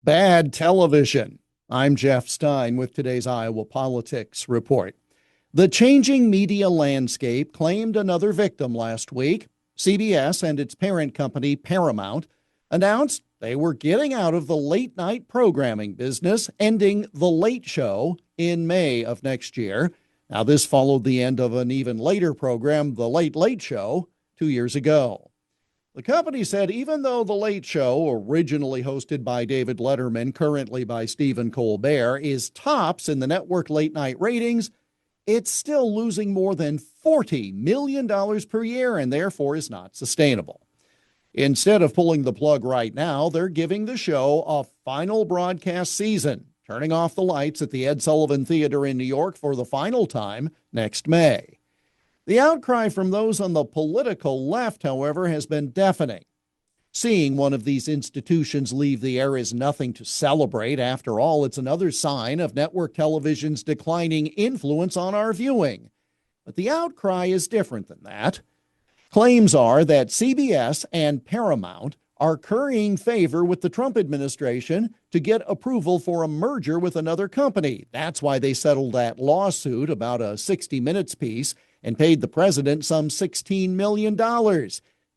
Bad television. I'm Jeff Stein with today's Iowa Politics Report. The changing media landscape claimed another victim last week. CBS and its parent company, Paramount, announced they were getting out of the late-night programming business, ending The Late Show in May of next year. Now, this followed the end of an even later program, The Late Late Show, 2 years ago. The company said even though The Late Show, originally hosted by David Letterman, currently by Stephen Colbert, is tops in the network late-night ratings, it's still losing more than $40 million per year and therefore is not sustainable. Instead of pulling the plug right now, they're giving the show a final broadcast season, turning off the lights at the Ed Sullivan Theater in New York for the final time next May. The outcry from those on the political left, however, has been deafening. Seeing one of these institutions leave the air is nothing to celebrate. After all, it's another sign of network television's declining influence on our viewing. But the outcry is different than that. Claims are that CBS and Paramount are currying favor with the Trump administration to get approval for a merger with another company. That's why they settled that lawsuit about a 60 Minutes piece and paid the president some $16 million.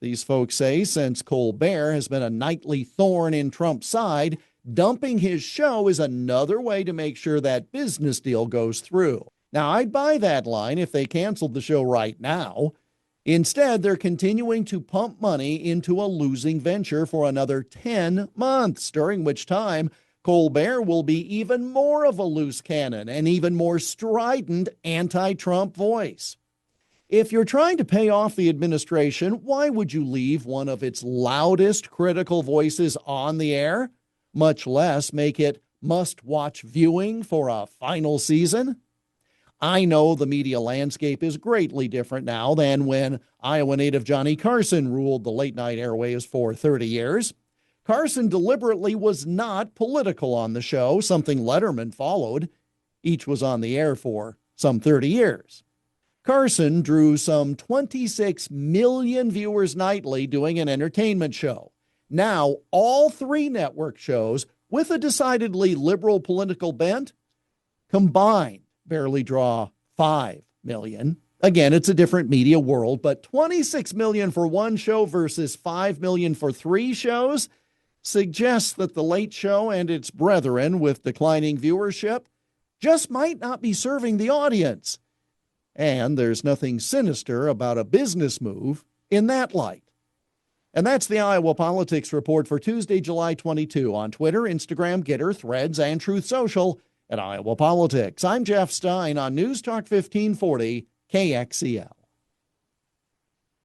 These folks say since Colbert has been a nightly thorn in Trump's side, dumping his show is another way to make sure that business deal goes through. Now, I'd buy that line if they canceled the show right now. Instead, they're continuing to pump money into a losing venture for another 10 months, during which time Colbert will be even more of a loose cannon and even more strident anti-Trump voice. If you're trying to pay off the administration, why would you leave one of its loudest critical voices on the air, much less make it must-watch viewing for a final season? I know the media landscape is greatly different now than when Iowa native Johnny Carson ruled the late-night airwaves for 30 years. Carson deliberately was not political on the show, something Letterman followed. Each was on the air for some 30 years. Carson drew some 26 million viewers nightly doing an entertainment show. Now, all three network shows with a decidedly liberal political bent combined barely draw 5 million. Again, it's a different media world, but 26 million for one show versus 5 million for three shows suggests that The Late Show and its brethren with declining viewership just might not be serving the audience. And there's nothing sinister about a business move in that light. And that's the Iowa Politics Report for Tuesday, July 22 on Twitter, Instagram, Getter, Threads, and Truth Social at Iowa Politics. I'm Jeff Stein on News Talk 1540 KXEL.